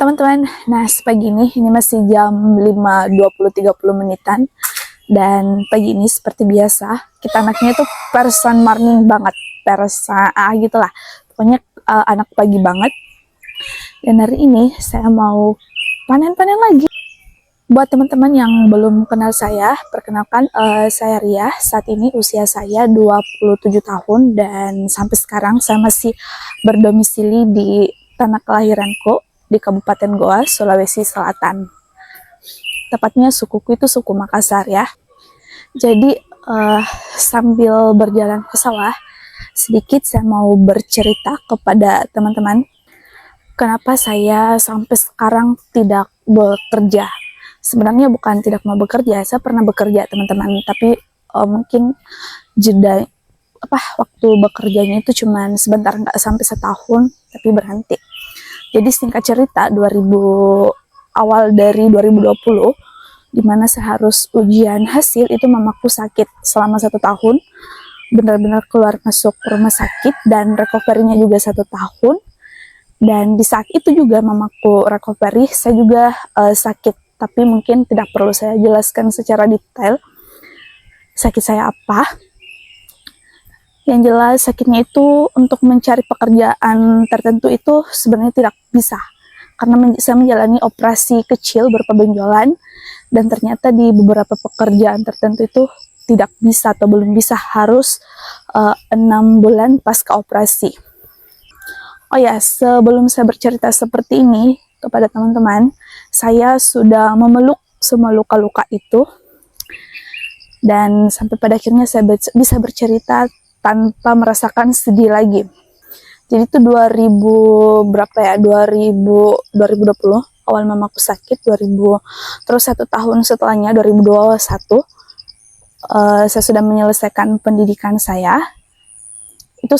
teman-teman. Nah, pagi ini masih jam 5.20-30 menitan. Dan pagi ini seperti biasa, kita anaknya tuh person morning banget. Gitulah. Pokoknya anak pagi banget. Dan hari ini saya mau panen-panen lagi. Buat teman-teman yang belum kenal saya, perkenalkan saya Ria. Saat ini usia saya 27 tahun dan sampai sekarang saya masih berdomisili di tanah kelahiranku di Kabupaten Goa, Sulawesi Selatan. Tepatnya sukuku itu suku Makassar ya. Jadi sambil berjalan ke sawah, sedikit saya mau bercerita kepada teman-teman kenapa saya sampai sekarang tidak bekerja. Sebenarnya bukan tidak mau bekerja, saya pernah bekerja teman-teman, tapi mungkin jeda waktu bekerjanya itu cuman sebentar, nggak sampai setahun, tapi berhenti. Jadi singkat cerita, awal dari 2020, dimana saya harus ujian hasil, itu mamaku sakit selama 1 tahun, benar-benar keluar masuk rumah sakit, dan recovery-nya juga 1 tahun. Dan di saat itu juga mamaku recovery, saya juga sakit. Tapi mungkin tidak perlu saya jelaskan secara detail sakit saya apa. Yang jelas sakitnya itu untuk mencari pekerjaan tertentu itu sebenarnya tidak bisa. Karena saya menjalani operasi kecil berupa benjolan. Dan ternyata di beberapa pekerjaan tertentu itu tidak bisa atau belum bisa, harus 6 bulan pasca operasi. Oh ya, sebelum saya bercerita seperti ini kepada teman-teman, saya sudah memeluk semua luka-luka itu, dan sampai pada akhirnya saya bisa bercerita tanpa merasakan sedih lagi. Jadi itu 2020 awal mamaku sakit, terus 1 tahun setelahnya 2021 saya sudah menyelesaikan pendidikan saya. Itu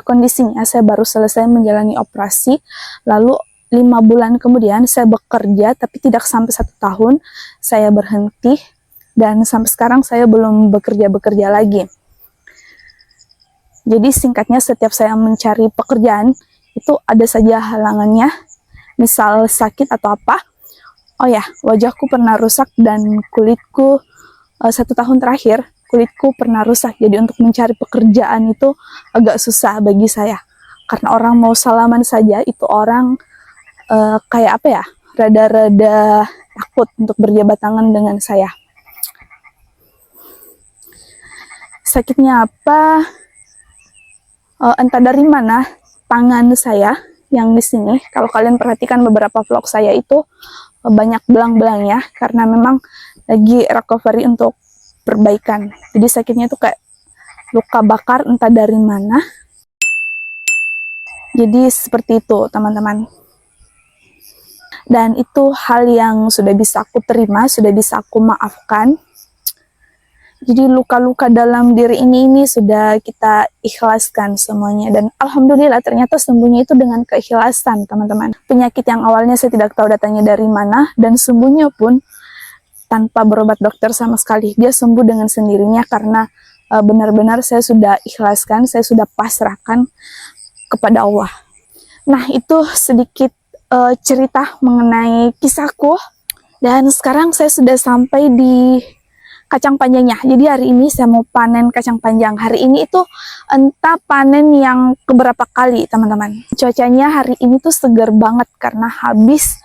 kondisinya saya baru selesai menjalani operasi, lalu 5 bulan kemudian saya bekerja, tapi tidak sampai 1 tahun saya berhenti, dan sampai sekarang saya belum bekerja lagi. Jadi singkatnya, setiap saya mencari pekerjaan itu ada saja halangannya, misal sakit atau apa. Oh ya, wajahku pernah rusak dan kulitku 1 tahun terakhir kulitku pernah rusak. Jadi untuk mencari pekerjaan itu agak susah bagi saya, karena orang mau salaman saja itu orang rada-rada takut untuk berjabat tangan dengan saya. Sakitnya apa? Entah dari mana tangan saya yang di sini. Kalau kalian perhatikan beberapa vlog saya itu banyak belang-belangnya, karena memang lagi recovery untuk perbaikan. Jadi sakitnya itu kayak luka bakar entah dari mana. Jadi seperti itu teman-teman. Dan itu hal yang sudah bisa aku terima, sudah bisa aku maafkan. Jadi luka-luka dalam diri ini sudah kita ikhlaskan semuanya. Dan alhamdulillah ternyata sembuhnya itu dengan keikhlasan teman-teman. Penyakit yang awalnya saya tidak tahu datangnya dari mana, dan sembuhnya pun tanpa berobat dokter sama sekali. Dia sembuh dengan sendirinya karena benar-benar saya sudah ikhlaskan, saya sudah pasrahkan kepada Allah. Nah, itu sedikit cerita mengenai kisahku. Dan sekarang saya sudah sampai di kacang panjangnya. Jadi hari ini saya mau panen kacang panjang. Hari ini itu entah panen yang keberapa kali teman-teman. Cuacanya hari ini tuh segar banget karena habis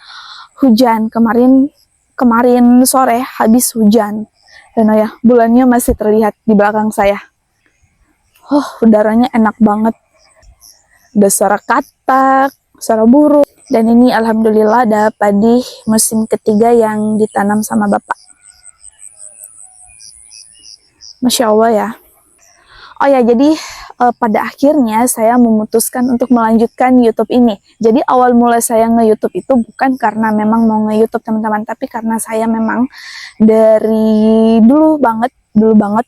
hujan. Kemarin sore habis hujan. Dan bulannya masih terlihat di belakang saya. Udaranya enak banget. Ada suara katak, suara burung. Dan ini alhamdulillah ada padi musim ketiga yang ditanam sama bapak. Masya Allah ya. Oh ya, jadi pada akhirnya saya memutuskan untuk melanjutkan YouTube ini. Jadi awal mulai saya nge-YouTube itu bukan karena memang mau nge-YouTube teman-teman, tapi karena saya memang dari dulu banget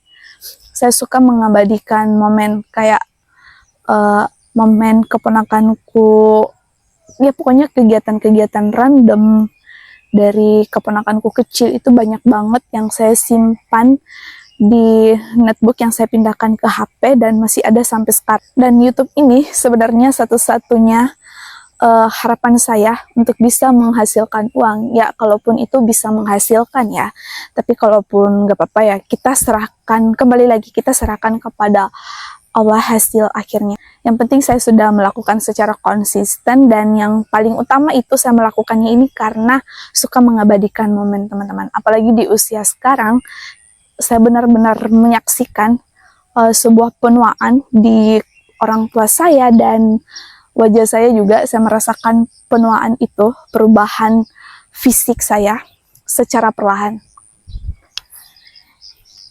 saya suka mengabadikan momen kayak momen keponakanku. Ya pokoknya kegiatan-kegiatan random dari keponakanku kecil itu banyak banget yang saya simpan di netbook yang saya pindahkan ke HP dan masih ada sampai sekarang. Dan YouTube ini sebenarnya satu-satunya harapan saya untuk bisa menghasilkan uang. Ya, kalaupun itu bisa menghasilkan ya. Tapi kalaupun nggak apa-apa ya, kita serahkan, kembali lagi kita serahkan kepada Allah hasil akhirnya. Yang penting saya sudah melakukan secara konsisten, dan yang paling utama itu saya melakukannya ini karena suka mengabadikan momen teman-teman. Apalagi di usia sekarang, saya benar-benar menyaksikan sebuah penuaan di orang tua saya, dan wajah saya juga, saya merasakan penuaan itu, perubahan fisik saya secara perlahan.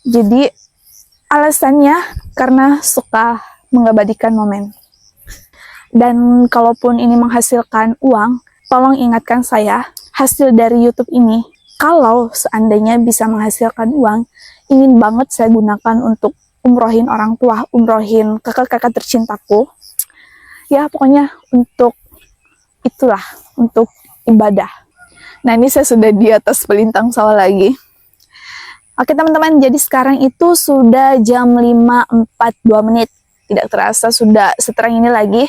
Jadi alasannya karena suka mengabadikan momen. Dan kalaupun ini menghasilkan uang, tolong ingatkan saya, hasil dari YouTube ini, kalau seandainya bisa menghasilkan uang, ingin banget saya gunakan untuk umrohin orang tua, umrohin kakak-kakak tercintaku. Ya, pokoknya untuk itulah, untuk ibadah. Nah, ini saya sudah di atas pelintang sawah lagi. Oke teman-teman, jadi sekarang itu sudah jam 5.42 menit. Tidak terasa sudah seterang ini lagi.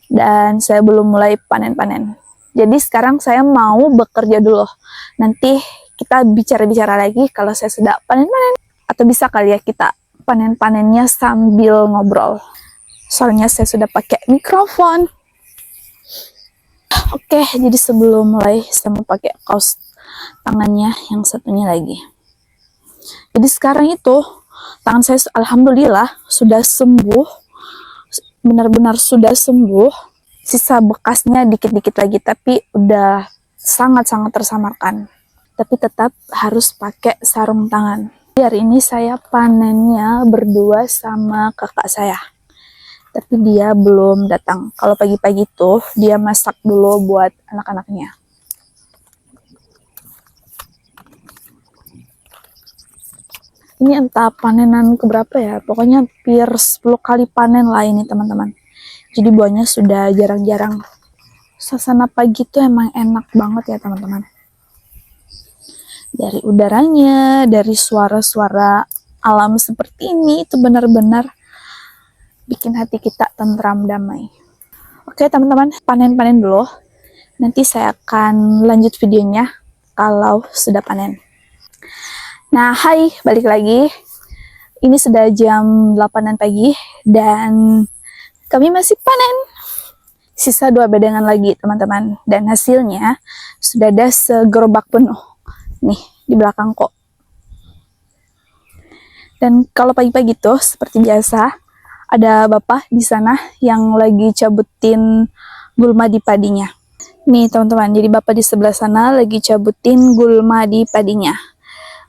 Dan saya belum mulai panen-panen. Jadi sekarang saya mau bekerja dulu. Nanti kita bicara-bicara lagi kalau saya sudah panen-panen. Atau bisa kali ya kita panen-panennya sambil ngobrol. Soalnya saya sudah pakai mikrofon. Oke, jadi sebelum mulai saya mau pakai kaos tangannya yang satunya lagi. Jadi sekarang itu tangan saya alhamdulillah sudah sembuh. Benar-benar sudah sembuh. Sisa bekasnya dikit-dikit lagi, tapi udah sangat-sangat tersamarkan. Tapi tetap harus pakai sarung tangan. Hari ini saya panennya berdua sama kakak saya. Tapi dia belum datang. Kalau pagi-pagi tuh dia masak dulu buat anak-anaknya. Ini entah panenan keberapa ya. Pokoknya hampir 10 kali panen lah ini teman-teman. Jadi buahnya sudah jarang-jarang. Suasana pagi tuh emang enak banget ya teman-teman. Dari udaranya, dari suara-suara alam seperti ini, itu benar-benar bikin hati kita tentram damai. Oke teman-teman, panen-panen dulu. Nanti saya akan lanjut videonya kalau sudah panen. Nah, hai, balik lagi. Ini sudah jam 8 pagi dan kami masih panen. Sisa 2 bedengan lagi teman-teman. Dan hasilnya sudah ada segerobak penuh. Nih, di belakang kok. Dan kalau pagi-pagi tuh seperti biasa, ada bapak di sana yang lagi cabutin gulma di padinya. Nih teman-teman, jadi bapak di sebelah sana lagi cabutin gulma di padinya.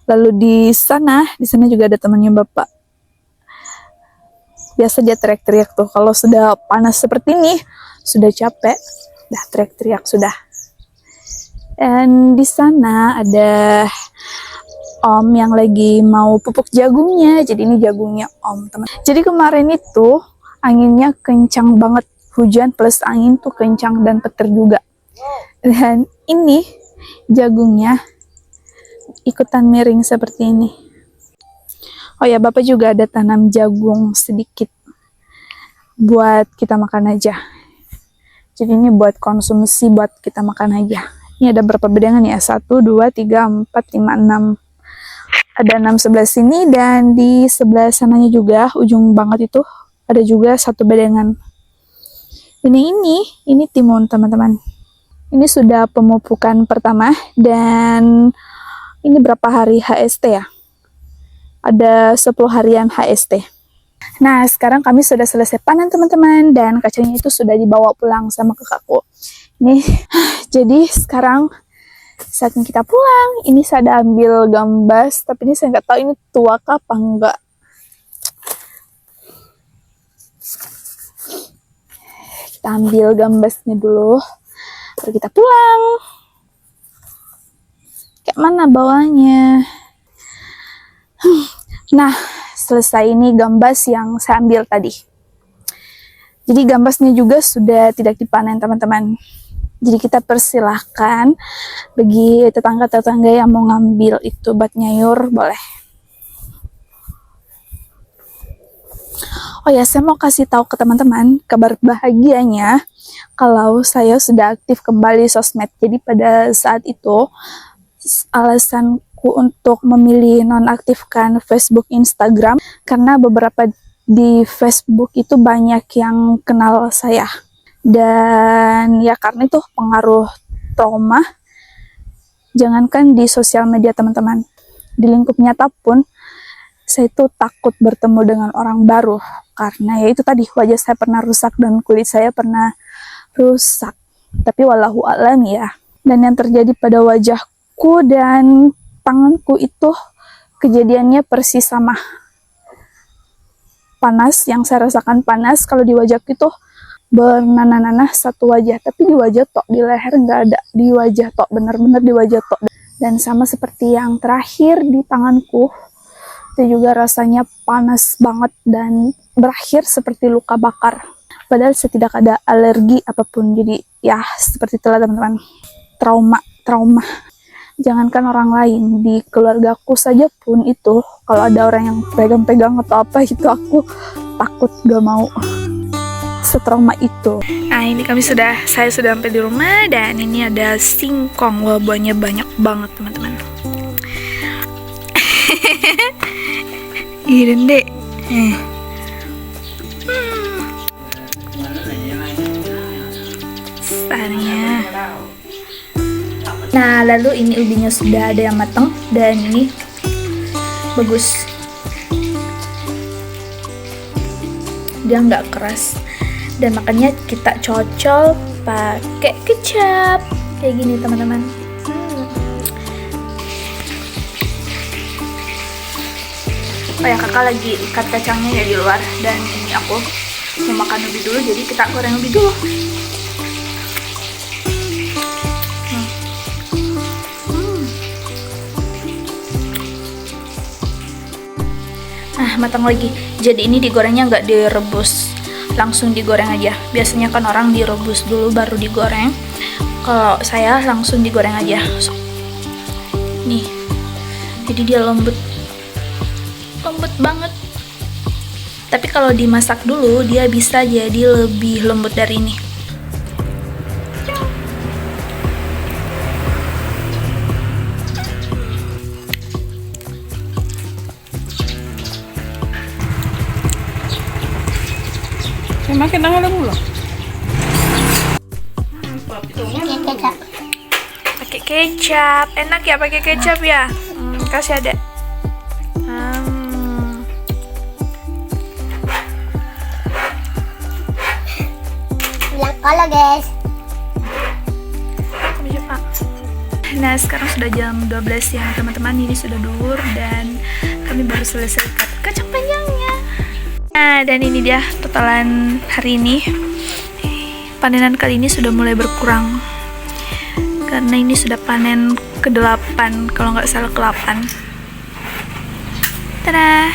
Lalu di sana juga ada temannya bapak. Biasa dia teriak-teriak tuh, kalau sudah panas seperti ini, sudah capek, dah teriak-teriak sudah. Dan di sana ada Om yang lagi mau pupuk jagungnya. Jadi ini jagungnya Om, teman. Jadi kemarin itu anginnya kencang banget, hujan plus angin tuh kencang dan petir juga. Dan ini jagungnya ikutan miring seperti ini. Oh ya, Bapak juga ada tanam jagung sedikit buat kita makan aja. Jadi ini buat konsumsi, buat kita makan aja. Ini ada berapa bedengan ya? 1, 2, 3, 4, 5, 6. Ada 6 sebelah sini, dan di sebelah sananya juga, ujung banget itu, ada juga 1 bedengan. Ini timun teman-teman. Ini sudah pemupukan pertama, dan ini berapa hari HST ya? Ada 10 harian HST. Nah, sekarang kami sudah selesai panen teman-teman, dan kacangnya itu sudah dibawa pulang sama kakakku. Nih, jadi sekarang saatnya kita pulang. Ini saya ada ambil gambas, tapi ini saya nggak tahu ini tua apa enggak. Kita ambil gambasnya dulu, baru kita pulang. Kayak mana bawahnya? Nah, selesai ini gambas yang saya ambil tadi. Jadi gambasnya juga sudah tidak dipanen teman-teman. Jadi kita persilahkan bagi tetangga-tetangga yang mau ngambil itu buat nyayur, boleh. Oh ya, saya mau kasih tahu ke teman-teman kabar bahagianya. kalau saya sudah aktif kembali sosmed. Jadi pada saat itu alasanku untuk memilih nonaktifkan Facebook, Instagram karena beberapa di Facebook itu banyak yang kenal saya. Dan ya karena itu pengaruh trauma, jangankan di sosial media teman-teman, di lingkup nyata pun saya itu takut bertemu dengan orang baru karena ya itu tadi, wajah saya pernah rusak dan kulit saya pernah rusak. Tapi wallahu a'lam ya. Dan yang terjadi pada wajahku dan tanganku itu kejadiannya persis sama. Panas, yang saya rasakan panas kalau di wajahku itu bernanah-nanah satu wajah, tapi di wajah tok, di leher nggak ada, di wajah tok, bener-bener di wajah tok. Dan sama seperti yang terakhir di tanganku, itu juga rasanya panas banget dan berakhir seperti luka bakar. Padahal saya tidak ada alergi apapun. Jadi ya seperti itulah teman-teman. Trauma. Jangankan orang lain, di keluargaku saja pun itu kalau ada orang yang pegang-pegang atau apa itu aku takut, gak mau. Setrauma itu. Nah ini saya sudah sampai di rumah dan ini ada singkong. Wah buahnya banyak banget teman-teman. Iya dek. Starnya. Nah lalu ini ubinya sudah ada yang matang dan ini bagus. Dia nggak keras. Dan makanya kita cocol pakai kecap kayak gini teman-teman. Oh ya, kakak lagi ikat kacangnya ya di luar dan ini aku mau makan ubi dulu, jadi kita goreng ubi dulu. Nah matang lagi. Jadi ini digorengnya nggak direbus, langsung digoreng aja. Biasanya kan orang direbus dulu baru digoreng. Kalau saya langsung digoreng aja. Nih, jadi dia lembut banget. Tapi kalau dimasak dulu dia bisa jadi lebih lembut dari ini. Saya makin tangan dulu. Pakai kecap, enak ya pakai kecap ya. Kasih ada. Halo guys. Nah sekarang sudah jam 12 siang teman-teman. Ini sudah duhur dan kami baru selesai ikat kacang panjangnya. Nah dan ini dia totalan hari ini. Panenan kali ini sudah mulai berkurang karena ini sudah panen ke-8 kalau nggak salah ke-8. Tada.